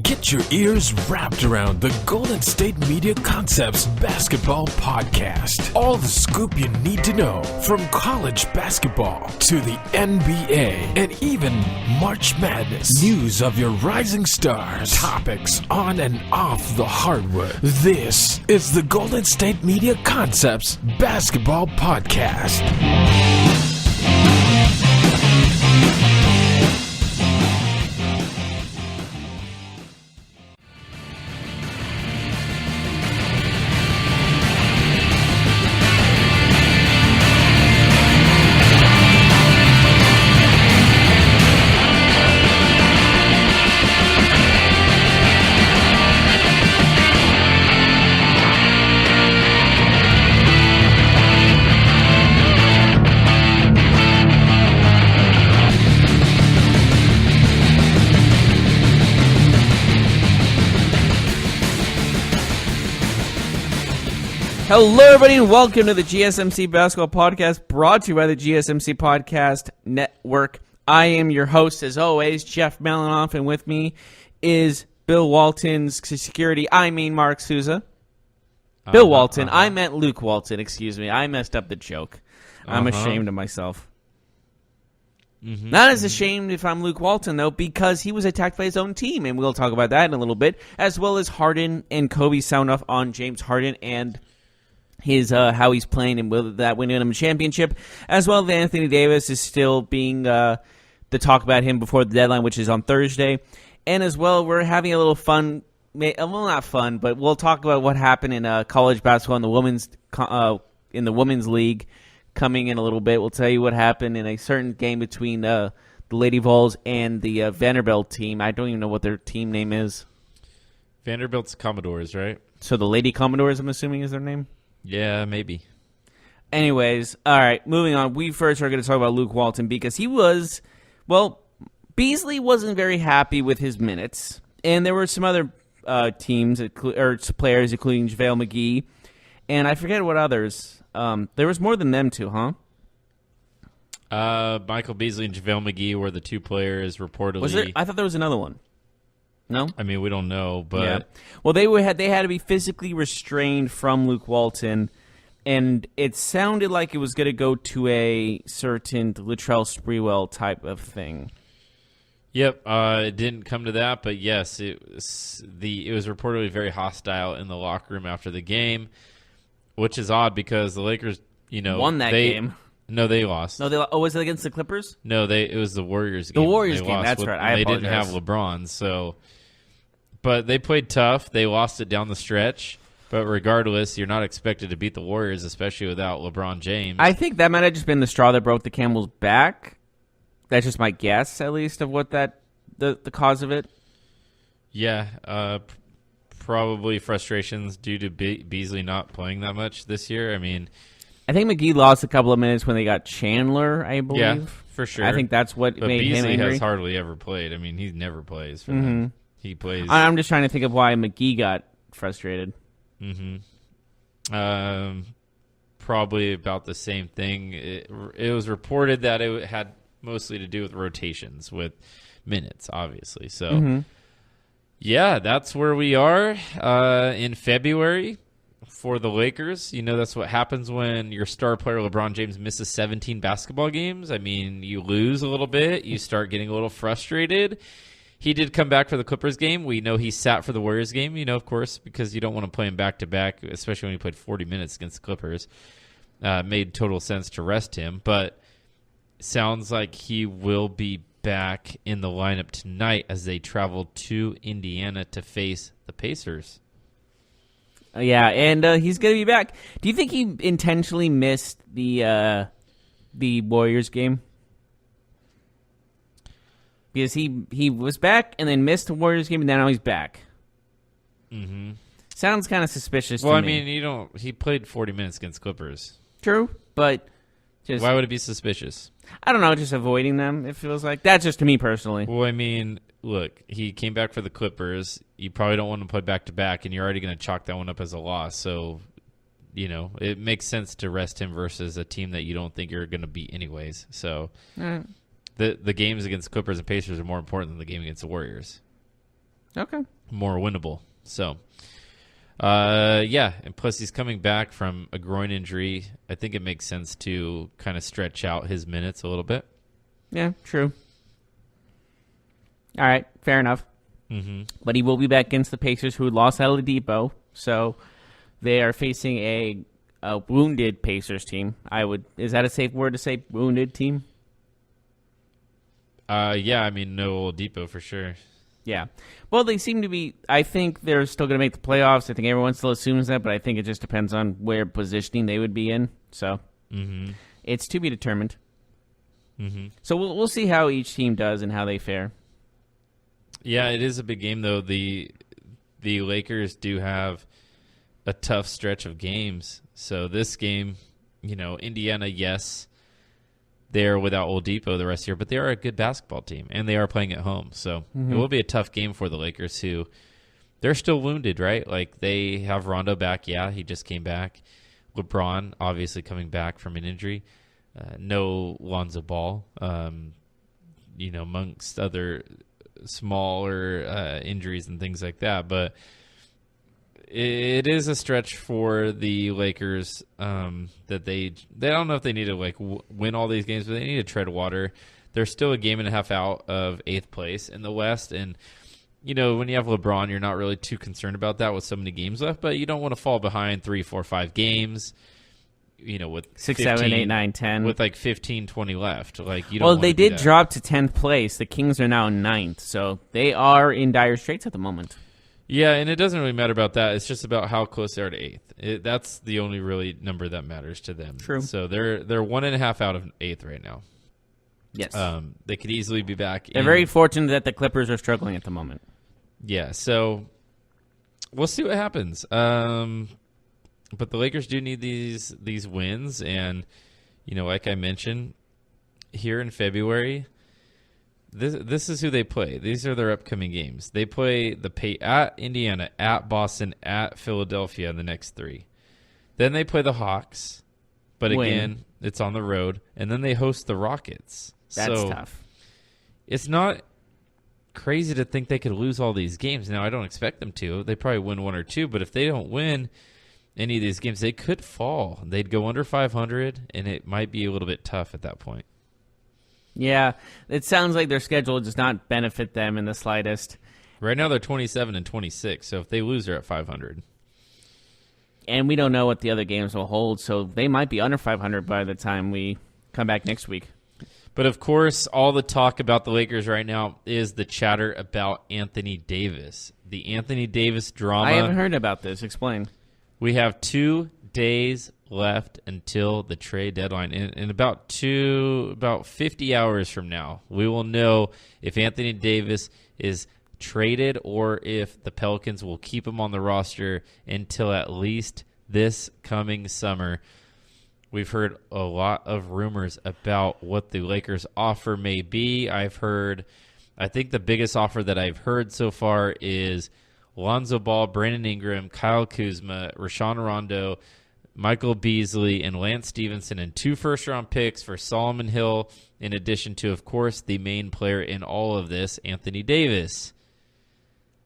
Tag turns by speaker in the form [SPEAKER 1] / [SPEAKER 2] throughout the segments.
[SPEAKER 1] Get your ears wrapped around the Golden State Media Concepts Basketball Podcast. All the scoop you need to know from college basketball to the NBA and even March Madness. News of your rising stars. Topics on and off the hardwood. This is the Golden State Media Concepts Basketball Podcast.
[SPEAKER 2] Hello, everybody, and welcome to the GSMC Basketball Podcast, brought to you by the GSMC Podcast Network. I am your host, as always, Jeff Malinoff, and with me is Bill Walton's security. I mean Mark Souza. Bill Walton. I meant Luke Walton, excuse me. I messed up the joke. I'm ashamed of myself. Not as ashamed if I'm Luke Walton, though, because he was attacked by his own team, and we'll talk about that in a little bit, as well as Harden and Kobe sound off on James Harden and his how he's playing and whether that winning him a championship, as well as Anthony Davis is still being the talk about him before the deadline, which is on Thursday. And as well, we're having a little fun, well, not fun, but we'll talk about what happened in college basketball in the women's league coming in a little bit. We'll tell you what happened in a certain game between the Lady Vols and the Vanderbilt team. I don't even know what their team name is.
[SPEAKER 3] Vanderbilt's Commodores, right?
[SPEAKER 2] So the Lady Commodores, I'm assuming, is their name?
[SPEAKER 3] Yeah, maybe.
[SPEAKER 2] Anyways, all right, moving on. We first are going to talk about Luke Walton because he was, well, Beasley wasn't very happy with his minutes, and there were some other teams or players, including JaVale McGee, and I forget what others. There was more than them two, huh?
[SPEAKER 3] Michael Beasley and JaVale McGee were the two players reportedly.
[SPEAKER 2] Was there? I thought there was another one. No?
[SPEAKER 3] I mean, we don't know, but
[SPEAKER 2] yeah. Well, they had to be physically restrained from Luke Walton, and it sounded like it was going to go to a certain Latrell Sprewell type of thing.
[SPEAKER 3] Yep, it didn't come to that, but yes, it was reportedly very hostile in the locker room after the game, which is odd because the Lakers,
[SPEAKER 2] won that game.
[SPEAKER 3] No, they lost.
[SPEAKER 2] No, was it against the Clippers?
[SPEAKER 3] No, it was the Warriors game.
[SPEAKER 2] The Warriors game, that's right.
[SPEAKER 3] They didn't have LeBron, so. But they played tough. They lost it down the stretch. But regardless, you're not expected to beat the Warriors, especially without LeBron James.
[SPEAKER 2] I think that might have just been the straw that broke the camel's back. That's just my guess, at least, of what the cause of it.
[SPEAKER 3] Yeah, probably frustrations due to Beasley not playing that much this year. I mean,
[SPEAKER 2] I think McGee lost a couple of minutes when they got Chandler, I believe.
[SPEAKER 3] Yeah, for sure.
[SPEAKER 2] I think that's what made
[SPEAKER 3] Beasley
[SPEAKER 2] him angry.
[SPEAKER 3] Has hardly ever played. I mean, he never plays for them. He plays.
[SPEAKER 2] I'm just trying to think of why McGee got frustrated.
[SPEAKER 3] Probably about the same thing. It was reported that it had mostly to do with rotations, with minutes, obviously. So, yeah, that's where we are in February for the Lakers. That's what happens when your star player LeBron James misses 17 basketball games. I mean, you lose a little bit. You start getting a little frustrated. He did come back for the Clippers game. We know he sat for the Warriors game, of course, because you don't want to play him back-to-back, especially when he played 40 minutes against the Clippers. Made total sense to rest him, but sounds like he will be back in the lineup tonight as they travel to Indiana to face the Pacers.
[SPEAKER 2] Yeah, and he's going to be back. Do you think he intentionally missed the Warriors game? Because he was back and then missed the Warriors game, and now he's back. Sounds kind of suspicious to me.
[SPEAKER 3] Well, I mean, he played 40 minutes against Clippers.
[SPEAKER 2] True, but just
[SPEAKER 3] why would it be suspicious?
[SPEAKER 2] I don't know, just avoiding them, it feels like. That's just to me personally.
[SPEAKER 3] Well, I mean, look, he came back for the Clippers. You probably don't want to play back-to-back, and you're already going to chalk that one up as a loss. So, it makes sense to rest him versus a team that you don't think you're going to beat anyways. So, the games against Clippers and Pacers are more important than the game against the Warriors.
[SPEAKER 2] Okay.
[SPEAKER 3] more winnable. So, and plus he's coming back from a groin injury. I think it makes sense to kind of stretch out his minutes a little bit.
[SPEAKER 2] Yeah, true. All right, fair enough.
[SPEAKER 3] Mm-hmm.
[SPEAKER 2] But he will be back against the Pacers, who lost Oladipo. So they are facing a wounded Pacers team. Is that a safe word to say, wounded team?
[SPEAKER 3] Yeah, I mean, no Oladipo for sure.
[SPEAKER 2] Yeah. Well, they seem to be. I think they're still going to make the playoffs. I think everyone still assumes that, but I think it just depends on where positioning they would be in. So it's to be determined.
[SPEAKER 3] Mm-hmm.
[SPEAKER 2] So we'll see how each team does and how they fare.
[SPEAKER 3] Yeah, it is a big game, though. The Lakers do have a tough stretch of games. So this game, Indiana, yes, they're without Oladipo the rest of the year, but they are a good basketball team, and they are playing at home. So it will be a tough game for the Lakers, who they're still wounded, right? Like, they have Rondo back. Yeah, he just came back. LeBron, obviously, coming back from an injury. No Lonzo Ball, amongst other smaller injuries and things like that. But it is a stretch for the Lakers that they don't know if they need to win all these games, but they need to tread water. They're still a game and a half out of 8th place in the West, and when you have LeBron, you're not really too concerned about that with so many games left, but you don't want to fall behind 3, 4, 5 games. With
[SPEAKER 2] 6, 7, 8, 9, 10.
[SPEAKER 3] With 15, 20 left. You don't
[SPEAKER 2] they did drop to 10th place. The Kings are now 9th, so they are in dire straits at the moment.
[SPEAKER 3] Yeah, and it doesn't really matter about that. It's just about how close they are to 8th. That's the only really number that matters to them.
[SPEAKER 2] True.
[SPEAKER 3] So they're 1.5 out of 8th right now.
[SPEAKER 2] Yes.
[SPEAKER 3] They could easily be back.
[SPEAKER 2] They're very fortunate that the Clippers are struggling at the moment.
[SPEAKER 3] Yeah, so we'll see what happens. But the Lakers do need these wins, and like I mentioned, here in February, this is who they play. These are their upcoming games. They play at Indiana, at Boston, at Philadelphia in the next 3. Then they play the Hawks, but again, it's on the road, and then they host the Rockets.
[SPEAKER 2] That's tough.
[SPEAKER 3] It's not crazy to think they could lose all these games. Now, I don't expect them to. They probably win 1 or 2, but if they don't win any of these games, they could fall. They'd go under 500, and it might be a little bit tough at that point.
[SPEAKER 2] Yeah, it sounds like their schedule does not benefit them in the slightest.
[SPEAKER 3] Right now, they're 27 and 26, so if they lose, they're at 500.
[SPEAKER 2] And we don't know what the other games will hold, so they might be under 500 by the time we come back next week.
[SPEAKER 3] But, of course, all the talk about the Lakers right now is the chatter about Anthony Davis. The Anthony Davis drama.
[SPEAKER 2] I haven't heard about this. Explain.
[SPEAKER 3] We have 2 days left until the trade deadline. In about 50 hours from now, we will know if Anthony Davis is traded or if the Pelicans will keep him on the roster until at least this coming summer. We've heard a lot of rumors about what the Lakers' offer may be. I think the biggest offer that I've heard so far is Lonzo Ball, Brandon Ingram, Kyle Kuzma, Rashawn Rondo, Michael Beasley, and Lance Stevenson, and 2 first-round picks for Solomon Hill, in addition to, of course, the main player in all of this, Anthony Davis.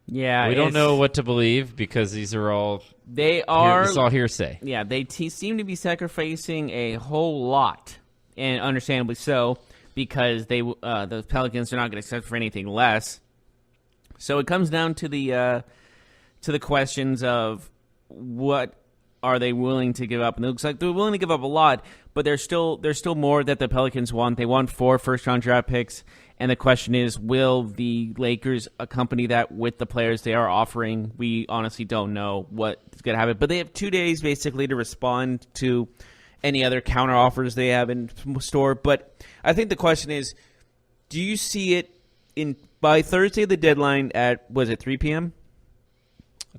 [SPEAKER 2] Yeah,
[SPEAKER 3] we don't know what to believe because these are all
[SPEAKER 2] it's all
[SPEAKER 3] hearsay.
[SPEAKER 2] Yeah, they seem to be sacrificing a whole lot, and understandably so, because the Pelicans are not going to accept for anything less. So it comes down to the questions of what are they willing to give up, and it looks like they're willing to give up a lot, but there's still more that the Pelicans want. They want 4 first-round draft picks, and the question is, will the Lakers accompany that with the players they are offering? We honestly don't know what's going to happen, but they have 2 days basically to respond to any other counter offers they have in store. But I think the question is, do you see it by Thursday, the deadline at, was it 3 p.m.?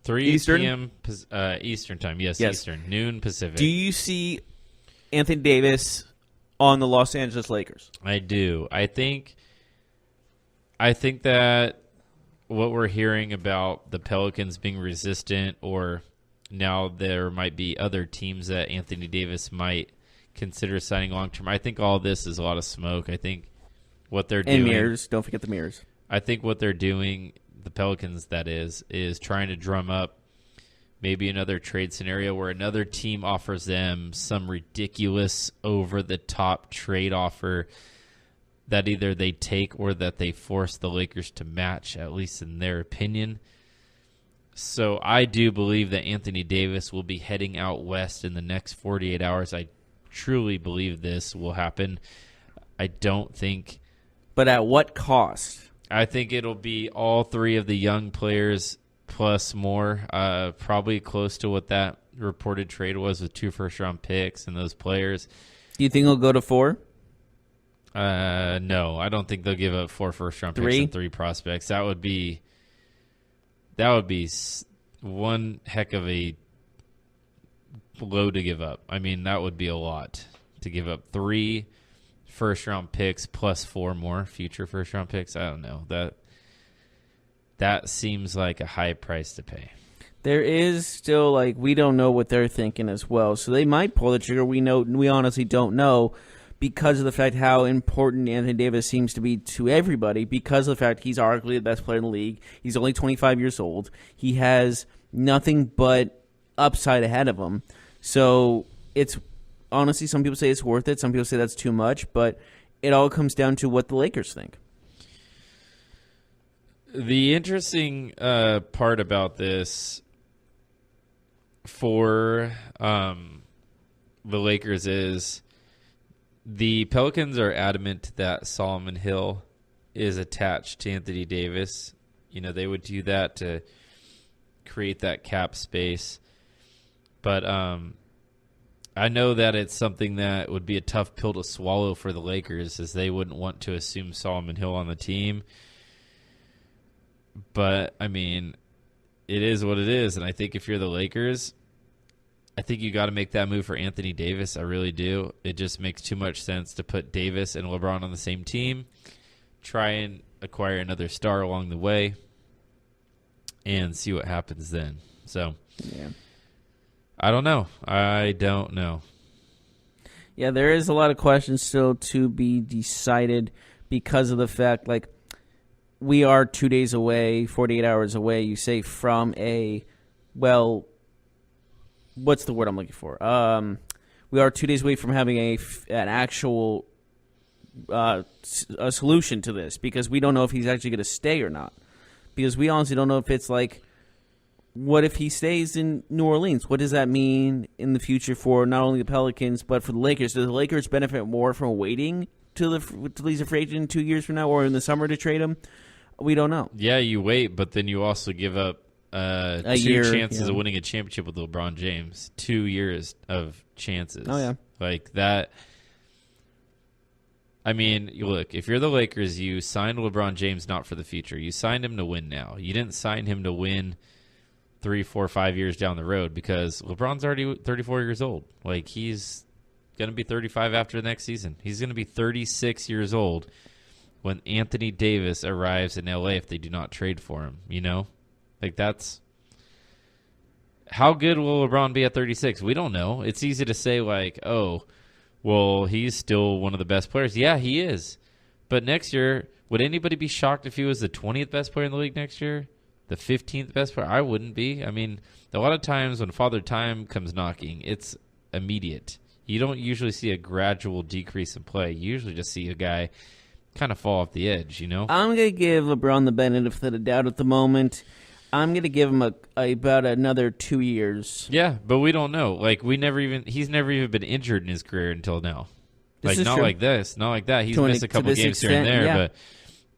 [SPEAKER 3] 3
[SPEAKER 2] Eastern?
[SPEAKER 3] p.m. Eastern time. Yes, Eastern. Noon Pacific.
[SPEAKER 2] Do you see Anthony Davis on the Los Angeles Lakers?
[SPEAKER 3] I do. I think that what we're hearing about the Pelicans being resistant, or now there might be other teams that Anthony Davis might consider signing long-term, I think all this is a lot of smoke. I think what they're doing...
[SPEAKER 2] And mirrors. Don't forget the mirrors.
[SPEAKER 3] I think what they're doing the Pelicans, that is trying to drum up maybe another trade scenario where another team offers them some ridiculous over-the-top trade offer that either they take or that they force the Lakers to match, at least in their opinion. So I do believe that Anthony Davis will be heading out west in the next 48 hours. I truly believe this will happen. I don't think...
[SPEAKER 2] But at what cost?
[SPEAKER 3] I think it'll be all three of the young players plus more, probably close to what that reported trade was with 2 first-round picks and those players.
[SPEAKER 2] Do you think he'll go to 4?
[SPEAKER 3] No, I don't think they'll give up 4 first-round picks
[SPEAKER 2] 3?
[SPEAKER 3] and 3 prospects. That would be one heck of a blow to give up. I mean, that would be a lot to give up 3 first-round picks plus 4 more future first-round picks. I don't know. That seems like a high price to pay.
[SPEAKER 2] There is still, we don't know what they're thinking as well. So they might pull the trigger. We honestly don't know because of the fact how important Anthony Davis seems to be to everybody, because of the fact he's arguably the best player in the league. He's only 25 years old. He has nothing but upside ahead of him. So it's honestly, some people say it's worth it. Some people say that's too much. But it all comes down to what the Lakers think.
[SPEAKER 3] The interesting part about this for the Lakers is the Pelicans are adamant that Solomon Hill is attached to Anthony Davis. You know, they would do that to create that cap space. But I know that it's something that would be a tough pill to swallow for the Lakers, as they wouldn't want to assume Solomon Hill on the team. But, I mean, it is what it is. And I think if you're the Lakers, I think you got to make that move for Anthony Davis. I really do. It just makes too much sense to put Davis and LeBron on the same team, try and acquire another star along the way, and see what happens then. So,
[SPEAKER 2] yeah.
[SPEAKER 3] I don't know.
[SPEAKER 2] Yeah, there is a lot of questions still to be decided because of the fact, we are 2 days away, 48 hours away, you say, from what's the word I'm looking for? We are 2 days away from having an actual a solution to this, because we don't know if he's actually going to stay or not. Because we honestly don't know if it's what if he stays in New Orleans? What does that mean in the future for not only the Pelicans, but for the Lakers? Do the Lakers benefit more from waiting till he's a free agent 2 years from now, or in the summer to trade him? We don't know.
[SPEAKER 3] Yeah, you wait, but then you also give up 2 chances of winning a championship with LeBron James. 2 years of chances.
[SPEAKER 2] Oh, yeah.
[SPEAKER 3] Like that. I mean, look, if you're the Lakers, you signed LeBron James not for the future. You signed him to win now. You didn't sign him to win 3, 4, 5 years down the road, because LeBron's already 34 years old. He's going to be 35 after the next season. He's going to be 36 years old when Anthony Davis arrives in LA if they do not trade for him, you know? That's... How good will LeBron be at 36? We don't know. It's easy to say, oh, well, he's still one of the best players. Yeah, he is. But next year, would anybody be shocked if he was the 20th best player in the league next year? The 15th best player? I wouldn't be. I mean, a lot of times when Father Time comes knocking, it's immediate. You don't usually see a gradual decrease in play. You usually just see a guy kind of fall off the edge, you know?
[SPEAKER 2] I'm going to give LeBron the benefit of the doubt at the moment. I'm going to give him about another 2 years.
[SPEAKER 3] Yeah, but we don't know. He's never even been injured in his career until now. Not
[SPEAKER 2] true.
[SPEAKER 3] like this, not like that. He's missed a couple games here and there, but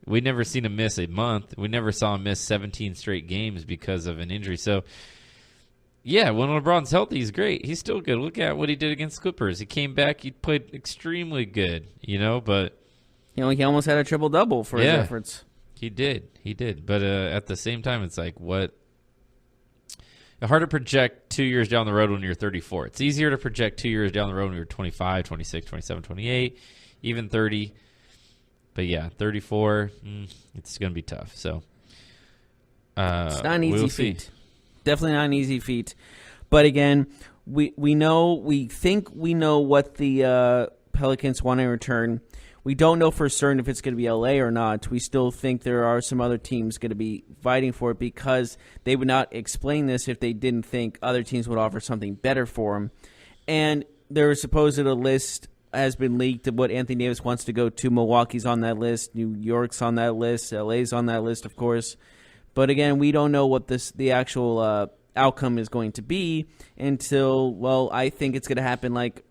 [SPEAKER 3] we never seen him miss a month. We never saw him miss 17 straight games because of an injury. So, yeah, when LeBron's healthy, he's great. He's still good. Look at what he did against Clippers. He came back. He played extremely good, but...
[SPEAKER 2] he almost had a triple-double for his efforts.
[SPEAKER 3] He did. But at the same time, it's what? It's hard to project 2 years down the road when you're 34. It's easier to project 2 years down the road when you're 25, 26, 27, 28, even 30. But yeah, 34, it's going to be tough. So
[SPEAKER 2] it's not an easy feat. Definitely not an easy feat. But again, we think we know what the Pelicans want in return. we don't know for certain if it's going to be LA or not. We still think there are some other teams going to be fighting for it because they would not explain this if they didn't think other teams would offer something better for him. And there was supposed a list has been leaked of what Anthony Davis wants to go to. Milwaukee's on that list. New York's on that list. LA's on that list, of course. But again, we don't know what the actual outcome is going to be until, well, I think it's going to happen right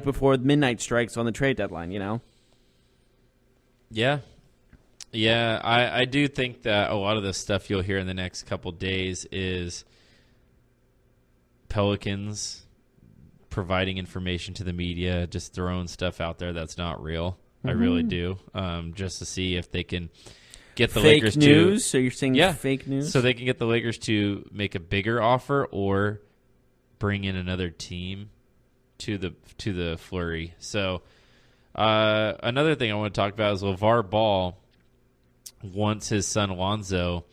[SPEAKER 2] before midnight strikes on the trade deadline,
[SPEAKER 3] Yeah. Yeah, I do think that a lot of the stuff you'll hear in the next couple days is Pelicans providing information to the media, just throwing stuff out there that's not real. Mm-hmm. I really do, just to see if they can get the
[SPEAKER 2] fake
[SPEAKER 3] Lakers
[SPEAKER 2] news.
[SPEAKER 3] to...
[SPEAKER 2] So you're saying fake news?
[SPEAKER 3] So they can get the Lakers to make a bigger offer or bring in another team to the flurry. So another thing I want to talk about is LeVar Ball wants his son Lonzo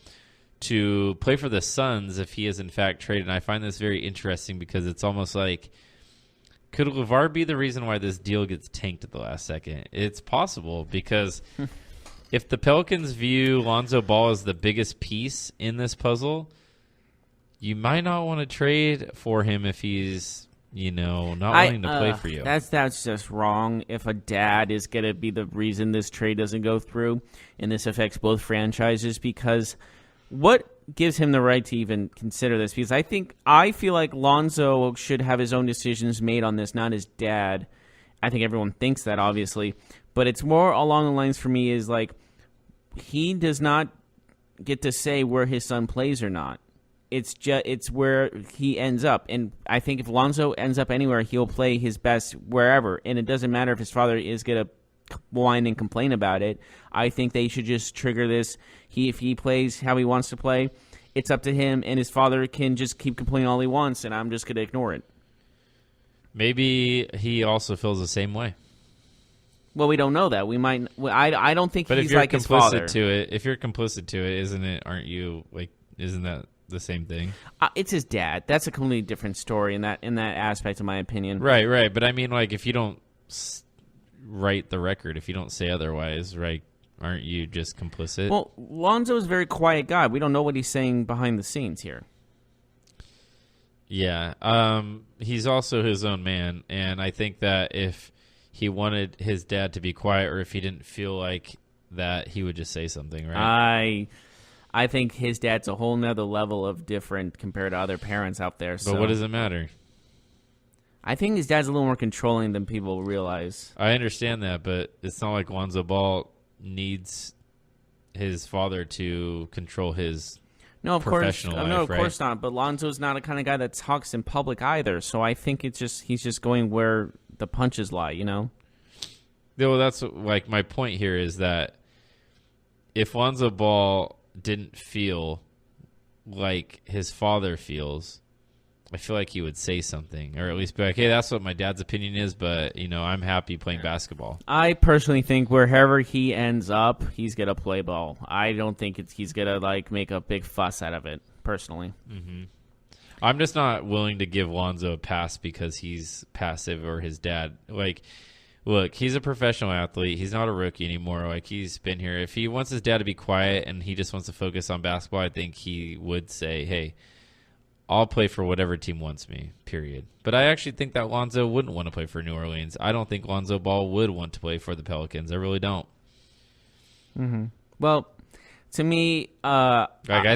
[SPEAKER 3] to play for the Suns if he is in fact traded. And I find this very interesting because it's almost like, could LeVar be the reason why this deal gets tanked at the last second? It's possible because if the Pelicans view Lonzo Ball as the biggest piece in this puzzle, you might not want to trade for him if he's, not willing to play for you.
[SPEAKER 2] That's just wrong. If a dad is going to be the reason this trade doesn't go through, and this affects both franchises, because what gives him the right to even consider this? Because I feel like Lonzo should have his own decisions made on this, not his dad. I think everyone thinks that, obviously. But it's more along the lines for me is like he does not get to say where his son plays or not. It's where he ends up. And I think if Lonzo ends up anywhere, he'll play his best wherever. And it doesn't matter if his father is going to whine and complain about it. I think they should just trigger this. If he plays how he wants to play, it's up to him, and his father can just keep complaining all he wants, and I'm just going to ignore it.
[SPEAKER 3] Maybe he also feels the same way.
[SPEAKER 2] Well, we don't know that. We might. I don't think he's like his father.
[SPEAKER 3] If you're complicit to it, isn't that the same thing?
[SPEAKER 2] It's his dad. That's a completely different story in that aspect, in my opinion.
[SPEAKER 3] Right. But I mean, like, if you don't write the record, if you don't say otherwise, right? Aren't you just complicit?
[SPEAKER 2] Well, Lonzo's a very quiet guy. We don't know what he's saying behind the scenes here.
[SPEAKER 3] Yeah. He's also his own man, and I think that if he wanted his dad to be quiet, or if he didn't feel like that, he would just say something, right?
[SPEAKER 2] I think his dad's a whole nother level of different compared to other parents out there.
[SPEAKER 3] But what does it matter?
[SPEAKER 2] I think his dad's a little more controlling than people realize.
[SPEAKER 3] I understand that, but it's not like Lonzo Ball needs his father to control his professional life,
[SPEAKER 2] of course not. But Lonzo's not a kind of guy that talks in public either. So I think he's just going where the punches lie,
[SPEAKER 3] Yeah, well, that's like my point here is that if Lonzo Ball didn't feel like his father feels, I feel like he would say something, or at least be like, hey, that's what my dad's opinion is, but, I'm happy playing basketball.
[SPEAKER 2] I personally think wherever he ends up, he's going to play ball. I don't think he's going to, make a big fuss out of it, personally.
[SPEAKER 3] Mm-hmm. I'm just not willing to give Lonzo a pass because he's passive or his dad. Look, he's a professional athlete. He's not a rookie anymore. He's been here. If he wants his dad to be quiet and he just wants to focus on basketball, I think he would say, hey, I'll play for whatever team wants me, period. But I actually think that Lonzo wouldn't want to play for New Orleans. I don't think Lonzo Ball would want to play for the Pelicans. I really don't.
[SPEAKER 2] Mm-hmm. Well, to me...
[SPEAKER 3] I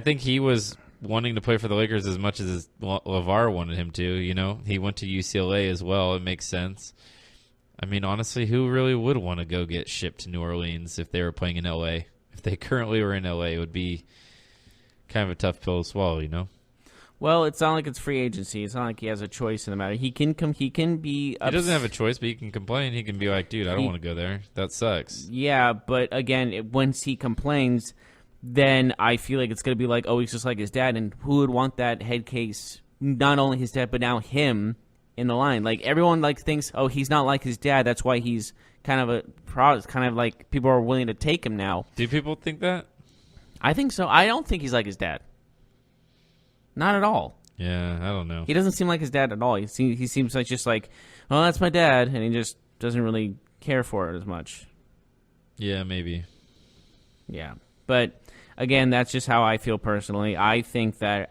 [SPEAKER 3] think he was wanting to play for the Lakers as much as LeVar wanted him to, He went to UCLA as well. It makes sense. I mean, honestly, who really would want to go get shipped to New Orleans if they were playing in L.A.? If they currently were in L.A., it would be kind of a tough pill to swallow,
[SPEAKER 2] Well, it's not like it's free agency. It's not like he has a choice in the matter. He can be.
[SPEAKER 3] He doesn't have a choice, but he can complain. He can be like, "Dude, I don't want to go there. That sucks."
[SPEAKER 2] Yeah, but again, once he complains, then I feel like it's going to be like, "Oh, he's just like his dad." And who would want that head case? Not only his dad, but now him in the line. Everyone thinks, "Oh, he's not like his dad. That's why he's kind of a product." Kind of like people are willing to take him now.
[SPEAKER 3] Do people think that?
[SPEAKER 2] I think so. I don't think he's like his dad. Not at all.
[SPEAKER 3] Yeah, I don't know.
[SPEAKER 2] He doesn't seem like his dad at all. He seems like just like, oh, that's my dad, and he just doesn't really care for it as much.
[SPEAKER 3] Yeah, maybe.
[SPEAKER 2] Yeah, but again, that's just how I feel personally. I think that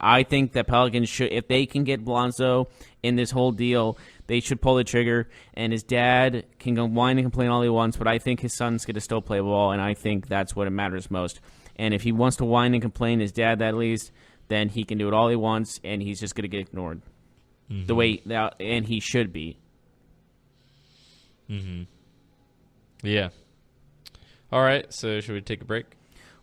[SPEAKER 2] Pelicans should, if they can get Bledsoe in this whole deal, they should pull the trigger. And his dad can go whine and complain all he wants, but I think his son's going to still play ball, and I think that's what matters most. And if he wants to whine and complain, his dad at least, then he can do it all he wants, and he's just going to get ignored the way that, and he should be.
[SPEAKER 3] Yeah. All right, so should we take a break?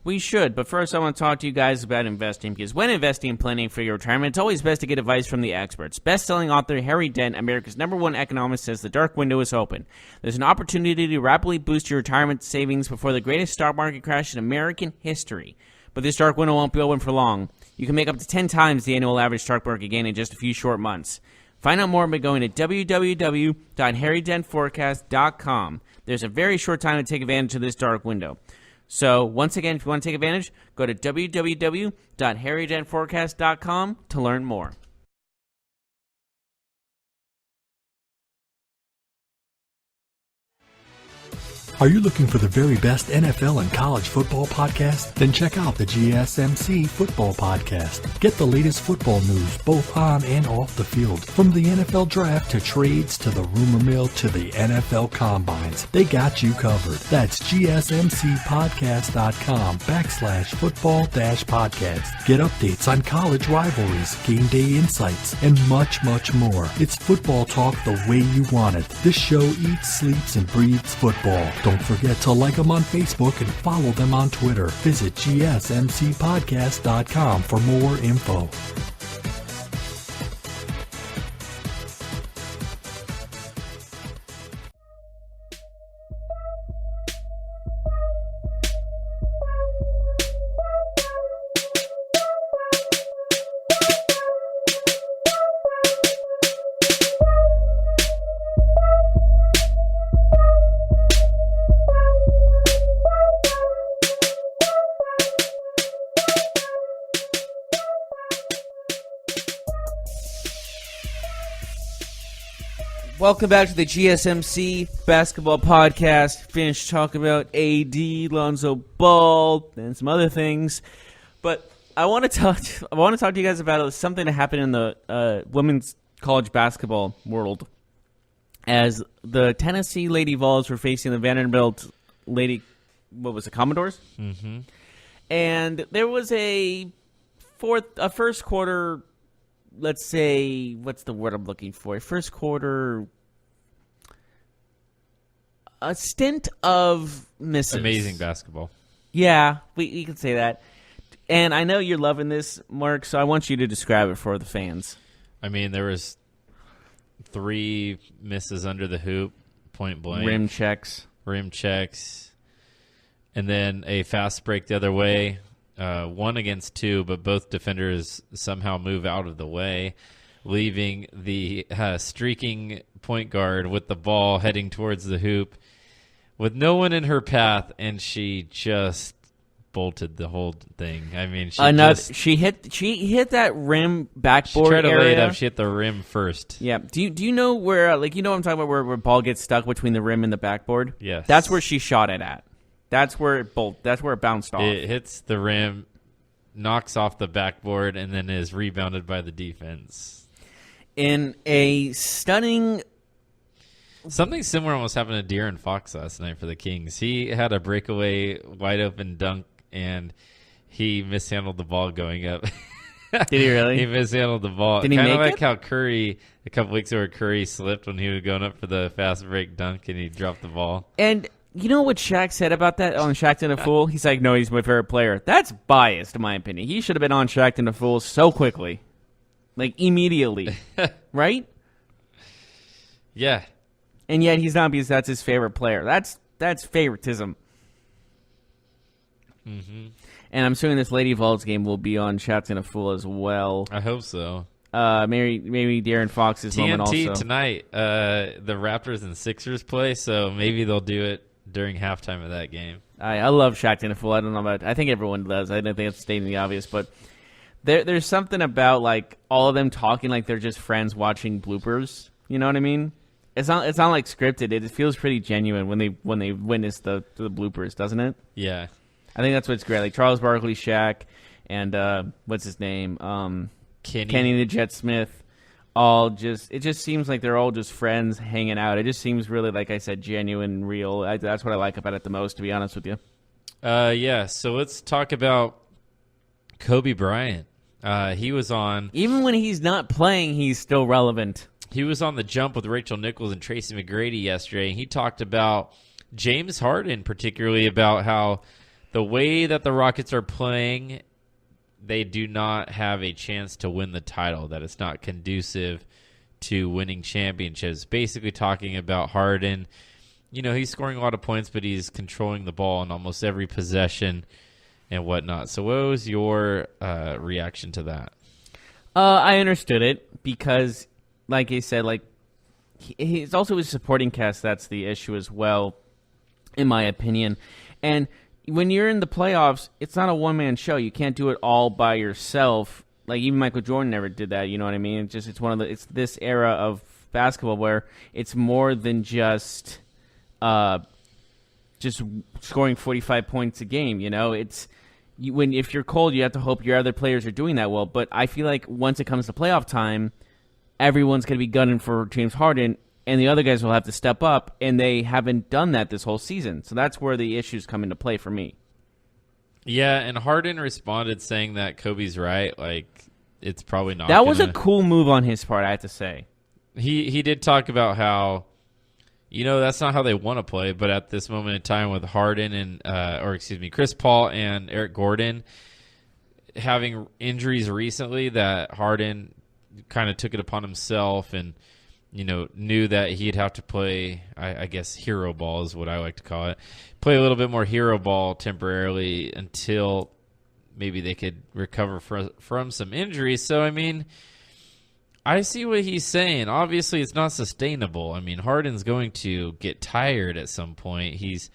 [SPEAKER 2] We should, but first I want to talk to you guys about investing, because when investing and planning for your retirement, it's always best to get advice from the experts. Best-selling author Harry Dent, America's #1 economist, says the dark window is open. There's an opportunity to rapidly boost your retirement savings before the greatest stock market crash in American history. But this dark window won't be open for long. You can make up to 10 times the annual average stock market gain in just a few short months. Find out more by going to www.harrydentforecast.com. There's a very short time to take advantage of this dark window. So, once again, if you want to take advantage, go to www.harrydentforecast.com to learn more.
[SPEAKER 4] Are you looking for the very best NFL and college football podcast? Then check out the GSMC Football Podcast. Get the latest football news both on and off the field. From the NFL Draft to trades to the rumor mill to the NFL Combines, they got you covered. That's GSMCpodcast.com/football-podcast. Get updates on college rivalries, game day insights, and much, much more. It's football talk the way you want it. This show eats, sleeps, and breathes football. Don't forget to like them on Facebook and follow them on Twitter. Visit GSMCpodcast.com for more info.
[SPEAKER 2] Welcome back to the GSMC Basketball Podcast. Finished talking about AD, Lonzo Ball, and some other things. But I want to talk to you guys about something that happened in the women's college basketball world. As the Tennessee Lady Vols were facing the Vanderbilt Lady, Commodores?
[SPEAKER 3] Mm-hmm.
[SPEAKER 2] And there was a first quarter, let's say, what's the word I'm looking for? First quarter, a stint of misses.
[SPEAKER 3] Amazing basketball.
[SPEAKER 2] Yeah, we can say that. And I know you're loving this, Mark, so I want you to describe it for the fans.
[SPEAKER 3] I mean, there was 3 misses under the hoop, point blank.
[SPEAKER 2] Rim checks.
[SPEAKER 3] And then a fast break the other way. 1 against 2, but both defenders somehow move out of the way, leaving the streaking point guard with the ball heading towards the hoop with no one in her path, and she just bolted the whole thing. I mean, she hit that rim backboard area. She tried to lay it up. She hit the rim first.
[SPEAKER 2] Yeah. Do you know where, what I'm talking about, where ball gets stuck between the rim and the backboard?
[SPEAKER 3] Yes.
[SPEAKER 2] That's where she shot it at. That's where it bounced off.
[SPEAKER 3] It hits the rim, knocks off the backboard, and then is rebounded by the defense.
[SPEAKER 2] In a stunning...
[SPEAKER 3] Something similar almost happened to De'Aaron Fox last night for the Kings. He had a breakaway, wide-open dunk, and he mishandled the ball going up.
[SPEAKER 2] Did he really?
[SPEAKER 3] He mishandled the ball.
[SPEAKER 2] Did he
[SPEAKER 3] kind of
[SPEAKER 2] make
[SPEAKER 3] like how Curry, a couple weeks ago, Curry slipped when he was going up for the fast break dunk, and he dropped the ball.
[SPEAKER 2] And... you know what Shaq said about that on Shaqtin' a Fool? He's like, no, he's my favorite player. That's biased, in my opinion. He should have been on Shaqtin' a Fool so quickly. Like, immediately. Right?
[SPEAKER 3] Yeah.
[SPEAKER 2] And yet he's not, because that's his favorite player. That's favoritism.
[SPEAKER 3] Mm-hmm.
[SPEAKER 2] And I'm assuming this Lady Vols game will be on Shaqtin' a Fool as well.
[SPEAKER 3] I hope so.
[SPEAKER 2] Maybe De'Aaron Fox's moment also.
[SPEAKER 3] TNT tonight, the Raptors and Sixers play, so maybe they'll do it during halftime of that game.
[SPEAKER 2] I love Shaqtin' a Fool. I don't know about. I think everyone does. I don't think it's stating the obvious, but there's something about like all of them talking like they're just friends watching bloopers. You know what I mean? It's not like scripted. It feels pretty genuine when they witness the bloopers, doesn't it?
[SPEAKER 3] Yeah.
[SPEAKER 2] I think that's what's great. Like Charles Barkley, Shaq, and what's his name? Kenny the Jet Smith. It just seems like they're all just friends hanging out. It just seems really, like I said, genuine and real. That's what I like about it the most, to be honest with you.
[SPEAKER 3] Yeah. So let's talk about Kobe Bryant. He was on.
[SPEAKER 2] Even when he's not playing, he's still relevant.
[SPEAKER 3] He was on The Jump with Rachel Nichols and Tracy McGrady yesterday, and he talked about James Harden, particularly about how the way that the Rockets are playing, they do not have a chance to win the title, that it's not conducive to winning championships. Basically talking about Harden. You know, he's scoring a lot of points, but he's controlling the ball in almost every possession and whatnot. So what was your reaction to that?
[SPEAKER 2] I understood it because, like I said, like he's also his supporting cast. That's the issue as well, in my opinion. And when you're in the playoffs, it's not a one-man show. You can't do it all by yourself. Like even Michael Jordan never did that. You know what I mean? It's this era of basketball where it's more than just scoring 45 points a game. You know, if you're cold, you have to hope your other players are doing that well. But I feel like once it comes to playoff time, everyone's going to be gunning for James Harden, and the other guys will have to step up, and they haven't done that this whole season. So that's where the issues come into play for me.
[SPEAKER 3] Yeah, and Harden responded saying that Kobe's right. Like, it's probably not.
[SPEAKER 2] That was a cool move on his part, I have to say.
[SPEAKER 3] He did talk about how, you know, that's not how they want to play, but at this moment in time with Harden and Chris Paul and Eric Gordon having injuries recently, that Harden kind of took it upon himself and, you know, knew that he'd have to play, I guess, hero ball is what I like to call it. Play a little bit more hero ball temporarily until maybe they could recover from some injuries. So, I mean, I see what he's saying. Obviously, it's not sustainable. I mean, Harden's going to get tired at some point. He's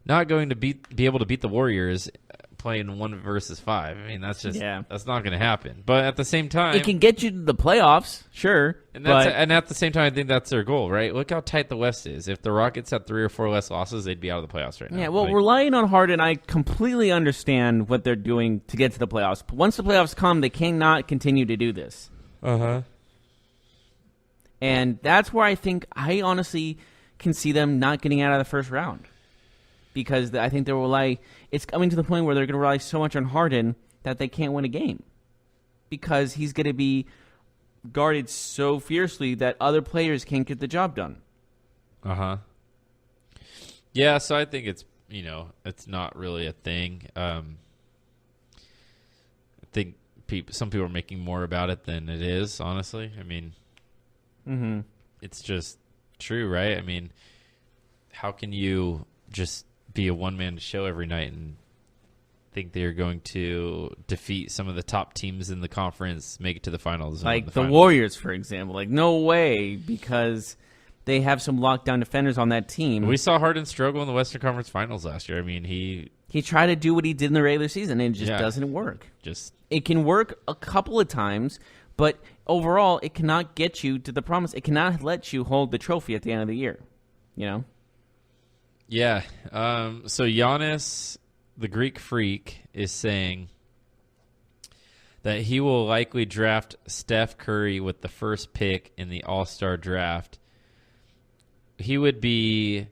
[SPEAKER 3] not going to be able to beat the Warriors playing 1 versus 5. I mean, that's not going to happen. But at the same time,
[SPEAKER 2] it can get you to the playoffs, sure.
[SPEAKER 3] And at the same time, I think that's their goal, right? Look how tight the West is. If the Rockets had 3 or 4 less losses, they'd be out of the playoffs right now.
[SPEAKER 2] Yeah, well, relying on Harden, I completely understand what they're doing to get to the playoffs. But once the playoffs come, they cannot continue to do this. And that's where I honestly can see them not getting out of the first round. Because I think it's coming to the point where they're going to rely so much on Harden that they can't win a game. Because he's going to be guarded so fiercely that other players can't get the job done.
[SPEAKER 3] Yeah, so I think it's not really a thing. I think some people are making more about it than it is, honestly. I mean, it's just true, right? I mean, how can you just be a one-man show every night and think they're going to defeat some of the top teams in the conference, make it to the finals?
[SPEAKER 2] Like the Warriors, for example. Like, no way, because they have some lockdown defenders on that team.
[SPEAKER 3] We saw Harden struggle in the Western Conference Finals last year. I mean, he
[SPEAKER 2] tried to do what he did in the regular season, and it just doesn't work. It can work a couple of times, but overall, it cannot get you to the promise. It cannot let you hold the trophy at the end of the year, you know?
[SPEAKER 3] Yeah. So Giannis, the Greek Freak, is saying that he will likely draft Steph Curry with the first pick in the All-Star draft. He would be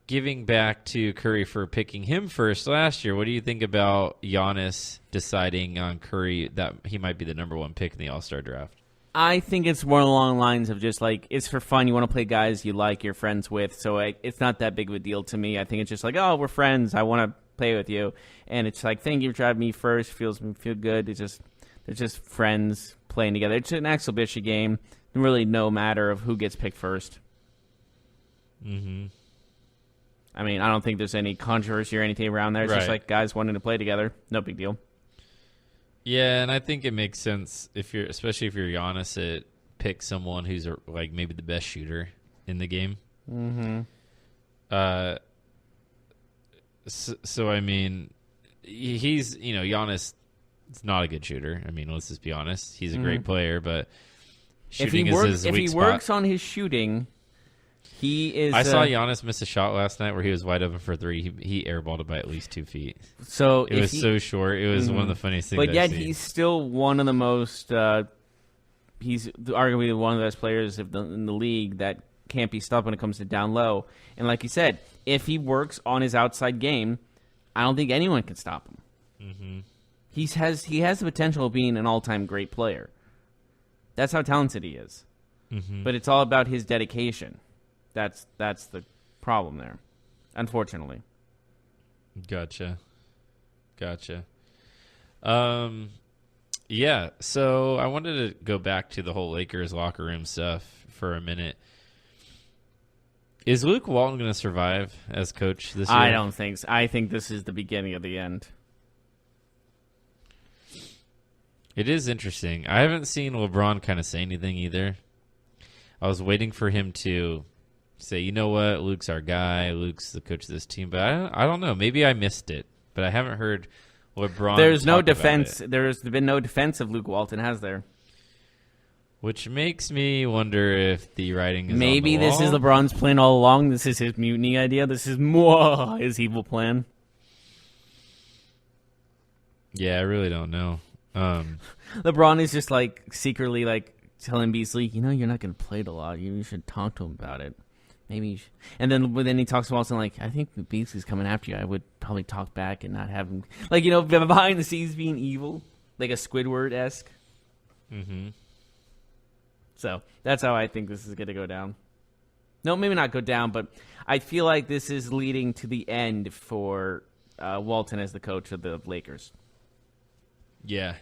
[SPEAKER 3] giving back to Curry for picking him first last year. What do you think about Giannis deciding on Curry that he might be the number 1 pick in the All-Star draft?
[SPEAKER 2] I think it's more along the lines of just like, it's for fun. You want to play guys you like, you're friends with. So it's not that big of a deal to me. I think it's just like, oh, we're friends. I want to play with you. And it's like, thank you for driving me first. Feel good. They're just friends playing together. It's an exhibition game. Really no matter of who gets picked first. I mean, I don't think there's any controversy or anything around there. It's just like guys wanting to play together. No big deal.
[SPEAKER 3] Yeah, and I think it makes sense especially if you're Giannis, to pick someone who's like maybe the best shooter in the game. So I mean, he's Giannis is not a good shooter. I mean, let's just be honest. He's a great player, but shooting is his weak spot.
[SPEAKER 2] If he works on his shooting, He is.
[SPEAKER 3] I saw Giannis miss a shot last night where he was wide open for three. He airballed it by at least 2 feet.
[SPEAKER 2] So
[SPEAKER 3] it was so short. It was one of the funniest things.
[SPEAKER 2] But
[SPEAKER 3] I've
[SPEAKER 2] yet
[SPEAKER 3] seen.
[SPEAKER 2] he's still one of the most. He's arguably one of the best players in the league that can't be stopped when it comes to down low. And like you said, if he works on his outside game, I don't think anyone can stop him. Mm-hmm. He has the potential of being an all-time great player. That's how talented he is. Mm-hmm. But it's all about his dedication. That's the problem there, unfortunately.
[SPEAKER 3] Gotcha. Yeah, so I wanted to go back to the whole Lakers locker room stuff for a minute. Is Luke Walton going to survive as coach this year?
[SPEAKER 2] I don't think so. I think this is the beginning of the end.
[SPEAKER 3] It is interesting. I haven't seen LeBron kind of say anything either. I was waiting for him to say, you know what, Luke's our guy. Luke's the coach of this team. But I don't know. Maybe I missed it. But I haven't heard LeBron
[SPEAKER 2] There's no
[SPEAKER 3] talk
[SPEAKER 2] defense.
[SPEAKER 3] about it.
[SPEAKER 2] There's been no defense of Luke Walton, has there?
[SPEAKER 3] Which makes me wonder if the writing is
[SPEAKER 2] Maybe
[SPEAKER 3] on the
[SPEAKER 2] this
[SPEAKER 3] wall.
[SPEAKER 2] is LeBron's plan all along. This is his mutiny idea. This is his evil plan.
[SPEAKER 3] Yeah, I really don't know.
[SPEAKER 2] LeBron is just like secretly like telling Beasley, you know, you're not going to play it a lot. You should talk to him about it. Maybe you should. And then he talks to Walton like, I think Beasley's coming after you. I would probably talk back and not have him, like, you know, behind the scenes being evil, like a Squidward-esque.
[SPEAKER 3] Mm-hmm.
[SPEAKER 2] So that's how I think this is going to go down. No, maybe not go down, but I feel like this is leading to the end for Walton as the coach of the Lakers.
[SPEAKER 3] Yeah.